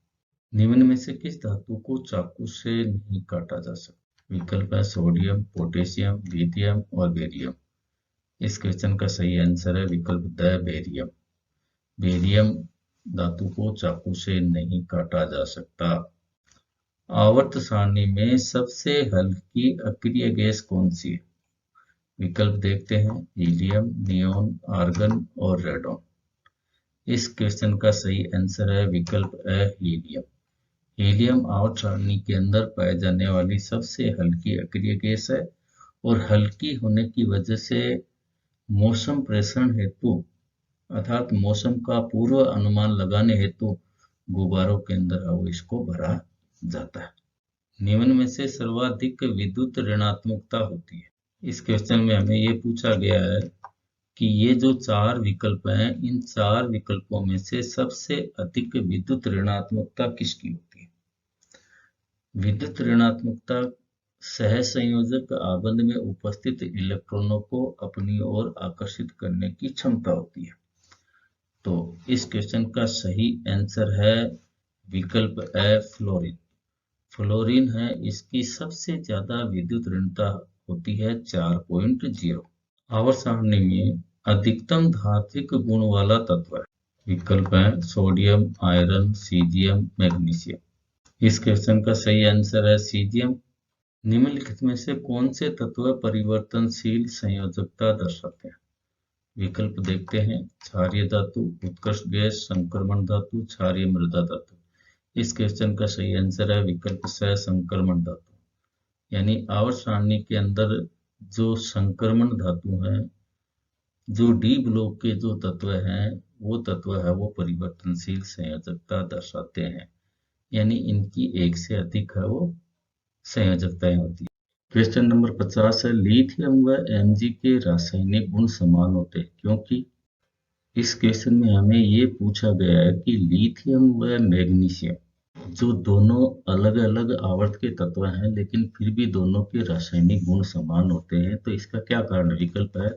निम्न में से किस धातु को चाकू से नहीं काटा जा सकता? विकल्प है सोडियम, पोटेशियम, लिथियम और बेरियम। इस क्वेश्चन का सही आंसर है विकल्प द बेरियम। बेरियम धातु को चाकू से नहीं काटा जा सकता। आवर्त सारणी में सबसे हल्की अक्रिय गैस कौन सी है? विकल्प देखते हैं, हीलियम, नियोन, आर्गन और रेडॉन। इस क्वेश्चन का सही आंसर है विकल्प ए हीलियम। हीलियम आवर्त सारणी के अंदर पाए जाने वाली सबसे हल्की अक्रिय गैस है और हल्की होने की वजह से मौसम प्रेषण हेतु अर्थात मौसम का पूर्व अनुमान लगाने हेतु गुब्बारों के अंदर वो इसको भरा जाता है। निम्न में से सर्वाधिक विद्युत ऋणात्मकता होती है? इस क्वेश्चन में हमें ये पूछा गया है कि ये जो 4 विकल्प हैं, इन 4 विकल्पों में से सबसे अधिक विद्युत ऋणात्मकता किसकी होती है? विद्युत ऋणात्मकता सहसंयोजक आबंध में उपस्थित इलेक्ट्रॉनों को अपनी ओर आकर्षित करने की क्षमता होती है। तो इस क्वेश्चन का सही आंसर है विकल्प ए फ्लोरीन। फ्लोरीन है, इसकी सबसे ज्यादा विद्युत ऋणता होती है 4.0। आवर्त सारणी में अधिकतम धात्विक गुण वाला तत्व है? विकल्प है सोडियम, आयरन, सीजियम, मैग्नीशियम। इस क्वेश्चन का सही आंसर है सीजियम। निम्नलिखित में से कौन से तत्व परिवर्तनशील संयोजकता दर्शाते हैं? विकल्प देखते हैं, क्षारीय धातु, उत्कृष्ट गैस, संक्रमण धातु, क्षारीय मृदा धातु। इस क्वेश्चन का सही आंसर है विकल्प सह संक्रमण धातु। यानी आवर्त सारणी के अंदर जो संक्रमण धातु है, जो डी ब्लॉक के जो तत्व हैं, वो तत्व है वो परिवर्तनशील संयोजकता दर्शाते हैं। यानी इनकी एक से अधिक है वो संयोजकताएं होती है। क्वेश्चन नंबर 50 है, लिथियम व Mg के रासायनिक गुण समान होते हैं क्योंकि? इस क्वेश्चन में हमें ये पूछा गया है कि लिथियम व मैग्नीशियम जो दोनों अलग अलग आवर्त के तत्व हैं, लेकिन फिर भी दोनों के रासायनिक गुण समान होते हैं। तो इसका क्या कारण? विकल्प है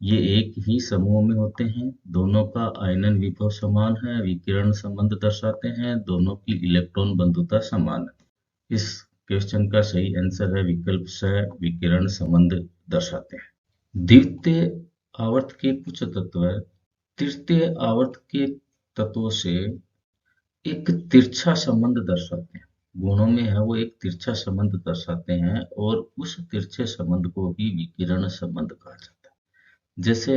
ये एक ही समूह में होते हैं, दोनों का आयनन विभव समान है, विकिरण संबंध दर्शाते हैं, दोनों की इलेक्ट्रॉन बंधुता समान है। इस क्वेश्चन का सही आंसर है विकल्प स, विकिरण संबंध दर्शाते हैं। द्वितीय आवर्त के कुछ तत्व तृतीय आवर्त के तत्वों से एक तिरछा संबंध दर्शाते हैं। गुणों में है वो एक तिरछा संबंध दर्शाते हैं और उस तिरछे संबंध को ही विकिरण संबंध कहा जाता है। जैसे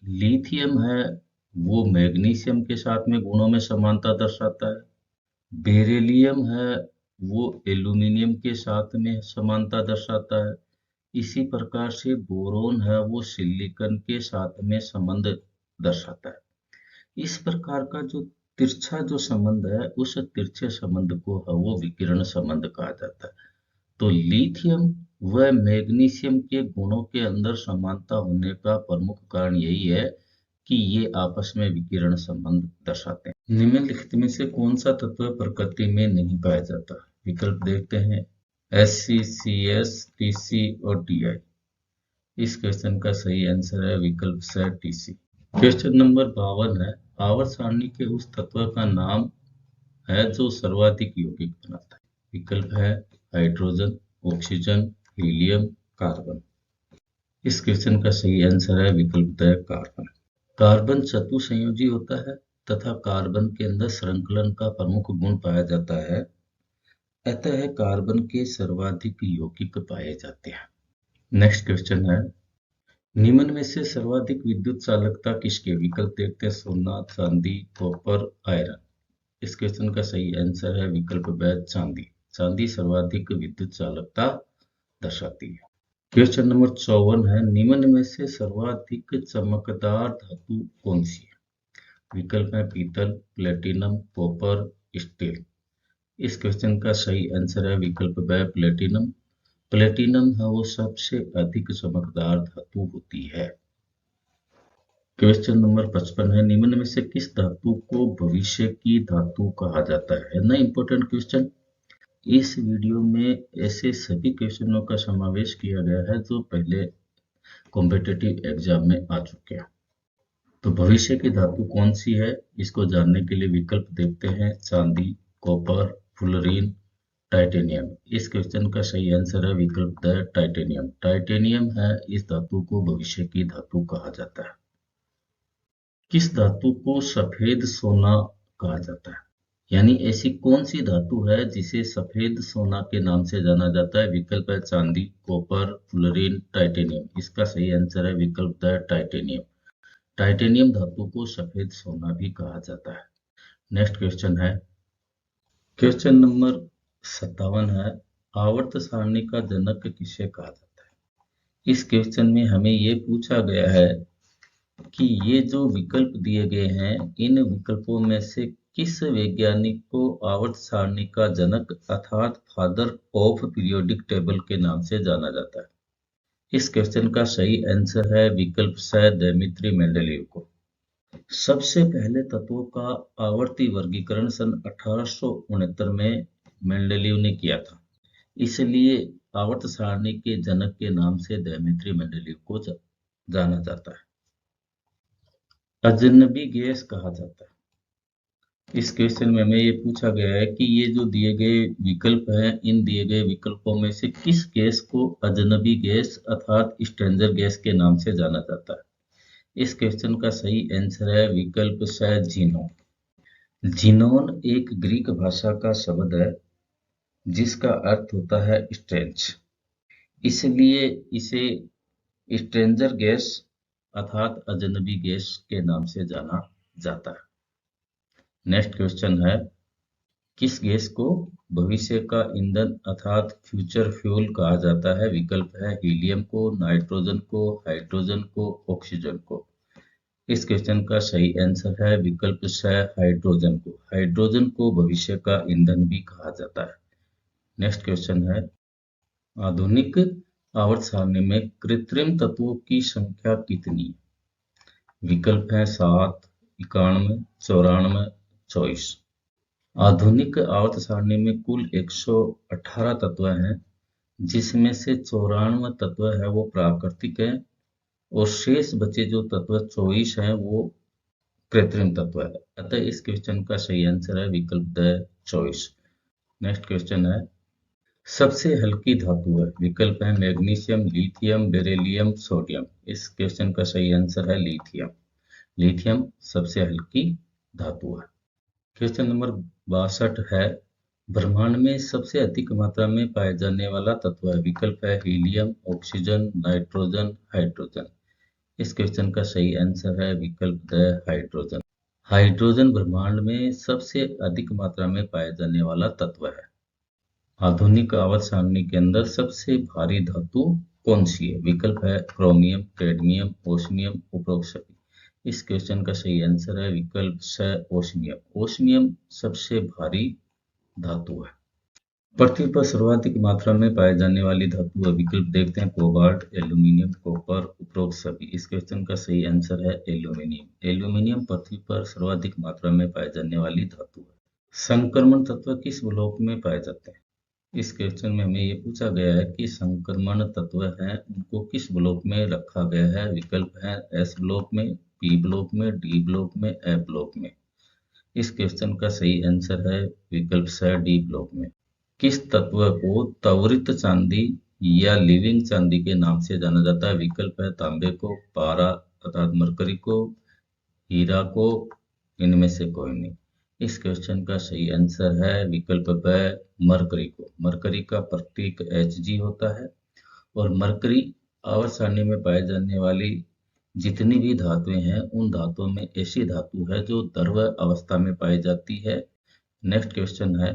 लिथियम है वो मैग्नीशियम के साथ में गुणों में समानता दर्शाता है। बेरिलियम है वो एल्यूमिनियम के साथ में समानता दर्शाता है। इसी प्रकार से बोरोन है वो सिलिकॉन के साथ में संबंध दर्शाता है। इस प्रकार का जो तिरछा जो संबंध है उस तिरछे संबंध को है वो विकिरण संबंध कहा जाता है। तो लिथियम व मैग्नीशियम के गुणों के अंदर समानता होने का प्रमुख कारण यही है कि ये आपस में विकिरण संबंध दर्शाते हैं। निम्नलिखित में से कौन सा तत्व प्रकृति में नहीं पाया जाता? विकल्प देखते हैं Sc, Cs, Tc और Ti। इस क्वेश्चन का सही आंसर है विकल्प स Tc। क्वेश्चन नंबर 52 है, आवर्त सारणी के उस तत्व का नाम है जो सर्वाधिक यौगिक बनाता है। विकल्प है हाइड्रोजन, ऑक्सीजन, हीलियम, कार्बन। इस क्वेश्चन का सही आंसर है विकल्प द कार्बन। कार्बन चतुसंयोजी होता है तथा कार्बन के अंदर श्रृंखलन का प्रमुख गुण पाया जाता है, अतः कार्बन के सर्वाधिक यौगिक पाए जाते हैं। नेक्स्ट क्वेश्चन है, निम्न में से सर्वाधिक विद्युत चालकता किसके? विकल्प देखते हैं सोना, चांदी, कॉपर, आयरन। इस क्वेश्चन का सही आंसर है विकल्प ब चांदी। चांदी सर्वाधिक विद्युत चालकता दर्शाती है। क्वेश्चन नंबर 54 है, निम्न में से सर्वाधिक चमकदार धातु कौन सी है? विकल्प है पीतल, प्लेटिनम, कॉपर, स्टील। इस क्वेश्चन का सही आंसर है विकल्प ब प्लेटिनम। प्लेटिनम है वो सबसे अधिक चमकदार धातु होती है। क्वेश्चन नंबर 55 है, निम्न में से किस धातु को भविष्य की धातु कहा जाता है ना इंपॉर्टेंट क्वेश्चन। इस वीडियो में ऐसे सभी क्वेश्चनों का समावेश किया गया है जो पहले कॉम्पिटिटिव एग्जाम में आ चुके हैं। तो भविष्य की धातु कौन सी है इसको जानने के लिए विकल्प देखते हैं चांदी, कॉपर, फ्लोरीन, टाइटेनियम। इस क्वेश्चन का सही आंसर है विकल्प द टाइटेनियम। टाइटेनियम है इस धातु को भविष्य की धातु कहा जाता है। किस धातु को सफेद सोना कहा जाता है? यानी ऐसी कौन सी धातु है जिसे सफेद सोना के नाम से जाना जाता है? विकल्प है चांदी, कॉपर, फ्लोरीन, टाइटेनियम। इसका सही आंसर है विकल्प द टाइटेनियम। टाइटेनियम धातु को सफेद सोना भी कहा जाता है। नेक्स्ट क्वेश्चन है, क्वेश्चन नंबर 57 है, आवर्त सारणी का जनक किसे कहा जाता है? इस क्वेश्चन में हमें ये पूछा गया है कि ये जो विकल्प दिए गए हैं इन विकल्पों में से किस वैज्ञानिक को आवर्त सारणी का जनक अर्थात फादर ऑफ पीरियोडिक टेबल के नाम से जाना जाता है? इस क्वेश्चन का सही आंसर है विकल्प स दिमित्री मेंडेलीव को। सबसे पहले तत्वों का आवर्ती वर्गीकरण सन 1869 में मेंडेलीव ने किया था, इसलिए आवर्त सारणी के जनक के नाम से दिमित्री मेंडेलीव को जाना जाता है। अजनबी गैस कहा जाता है। इस क्वेश्चन में हमें ये पूछा गया है कि ये जो दिए गए विकल्प हैं इन दिए गए विकल्पों में से किस गैस को अजनबी गैस अर्थात स्ट्रेंजर गैस के नाम से जाना जाता है? इस क्वेश्चन का सही आंसर है विकल्प स जीनोन। जीनोन एक ग्रीक भाषा का शब्द है जिसका अर्थ होता है स्ट्रेंज, इसलिए इसे स्ट्रेंजर गैस अर्थात अजनबी गैस के नाम से जाना जाता है। नेक्स्ट क्वेश्चन है, किस गैस को भविष्य का ईंधन अर्थात फ्यूचर फ्यूल कहा जाता है? विकल्प है हीलियम को, नाइट्रोजन को, हाइड्रोजन को, ऑक्सीजन को। इस क्वेश्चन का सही आंसर है विकल्प स हाइड्रोजन को। हाइड्रोजन को भविष्य का ईंधन भी कहा जाता है। नेक्स्ट क्वेश्चन है, आधुनिक आवर्त सारणी में कृत्रिम तत्वों की संख्या कितनी है? विकल्प है 7, 91, 94, 24। आधुनिक आवर्त सारणी में कुल 118 तत्व हैं, जिसमें से 94 तत्व है वो प्राकृतिक है और शेष बचे जो तत्व 24 हैं वो कृत्रिम तत्व है। अतः इस क्वेश्चन का सही आंसर है विकल्प द 24। नेक्स्ट क्वेश्चन है, सबसे हल्की धातु है? विकल्प है मैग्नीशियम, लिथियम, बेरिलियम, सोडियम। इस क्वेश्चन का सही आंसर है लिथियम। लिथियम सबसे हल्की धातु है। क्वेश्चन नंबर 62 है, ब्रह्मांड में सबसे अधिक मात्रा में पाए जाने वाला तत्व है। विकल्प है हीलियम, ऑक्सीजन, नाइट्रोजन, हाइड्रोजन। इस क्वेश्चन का सही आंसर है विकल्प द हाइड्रोजन। हाइड्रोजन ब्रह्मांड में सबसे अधिक मात्रा में पाए जाने वाला तत्व है। आधुनिक आवर्त सारणी के अंदर सबसे भारी धातु कौन सी है? विकल्प है क्रोमियम, कैडमियम, ओस्मियम, उपरोक्त सभी। इस क्वेश्चन का सही आंसर है विकल्प स ओस्मियम। ओस्मियम सबसे भारी धातु है। पृथ्वी पर सर्वाधिक मात्रा में पाए जाने वाली धातु है। विकल्प देखते हैं कोबाल्ट, एल्यूमिनियम, कॉपर, उपरोक्त सभी। इस क्वेश्चन का सही आंसर है एल्यूमिनियम। एल्यूमिनियम पृथ्वी पर सर्वाधिक मात्रा में पाए जाने वाली धातु है। संक्रमण तत्व किस ब्लॉक में पाए जाते हैं? इस क्वेश्चन में हमें ये पूछा गया है कि संक्रमण तत्व हैं उनको किस ब्लॉक में रखा गया है। विकल्प है एस ब्लॉक में, पी ब्लॉक में, डी ब्लॉक में, ए ब्लॉक में। इस क्वेश्चन का सही आंसर है विकल्प स डी ब्लॉक में। किस तत्व को त्वरित चांदी या लिविंग चांदी के नाम से जाना जाता है? विकल्प है तांबे को, पारा अर्थात मरकरी को, हीरा को, इनमें से कोई नहीं। इस क्वेश्चन का सही आंसर है विकल्प ब मरकरी को। मरकरी का प्रतीक Hg होता है और मरकरी आवर्त सारणी में पाए जाने वाली जितनी भी धातुएं हैं उन धातुओं में ऐसी धातु है जो द्रव अवस्था में पाई जाती है। नेक्स्ट क्वेश्चन है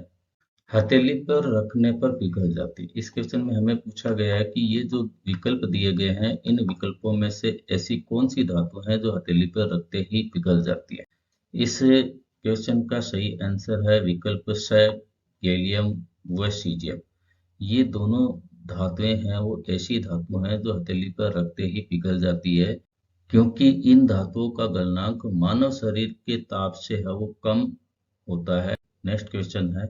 हथेली पर रखने पर पिघल जाती। इस क्वेश्चन में हमें पूछा गया है कि ये जो विकल्प दिए गए हैं इन विकल्पों में से ऐसी कौन सी धातु है जो हथेली पर रखते ही पिघल जाती है। इस क्वेश्चन का सही आंसर है विकल्प स गैलियम व सीजियम। ये दोनों धातुएं हैं वो ऐसी धातु हैं जो हथेली पर रखते ही पिघल जाती है, क्योंकि इन धातुओं का गलनांक मानव शरीर के ताप से है वो कम होता है। नेक्स्ट क्वेश्चन है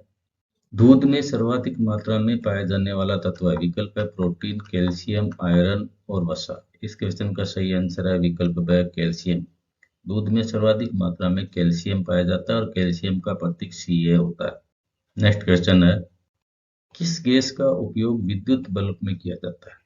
दूध में सर्वाधिक मात्रा में पाया जाने वाला तत्व है। विकल्प है प्रोटीन, कैल्शियम, आयरन और वसा। इस क्वेश्चन का सही आंसर है विकल्प ब कैल्शियम। दूध में सर्वाधिक मात्रा में कैल्शियम पाया जाता है और कैल्शियम का प्रतीक Ca होता है। नेक्स्ट क्वेश्चन है किस गैस का उपयोग विद्युत बल्ब में किया जाता है?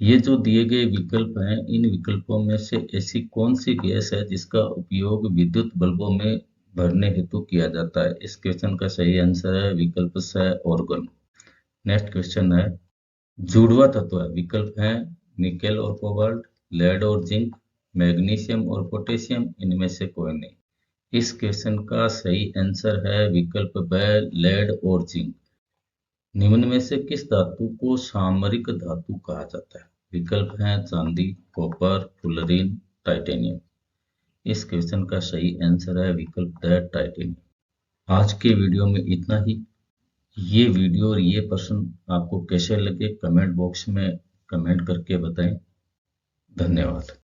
ये जो दिए गए विकल्प हैं इन विकल्पों में से ऐसी कौन सी गैस है जिसका उपयोग विद्युत बल्बों में भरने हेतु किया जाता है? इस क्वेश्चन का सही आंसर है विकल्प स ऑर्गन। नेक्स्ट क्वेश्चन है जुड़वा तत्व है। विकल्प है निकेल और कोबाल्ट, लेड और जिंक, मैग्नीशियम और पोटेशियम, इनमें से कोई नहीं। इस क्वेश्चन का सही आंसर है विकल्प ब लेड और जिंक। निम्न में से किस धातु को सामरिक धातु कहा जाता है? विकल्प हैं चांदी, कॉपर, फुलरीन, टाइटेनियम। इस क्वेश्चन का सही आंसर है विकल्प द टाइटेनियम। आज के वीडियो में इतना ही। ये वीडियो और ये प्रश्न आपको कैसे लगे कमेंट बॉक्स में कमेंट करके बताएं। धन्यवाद।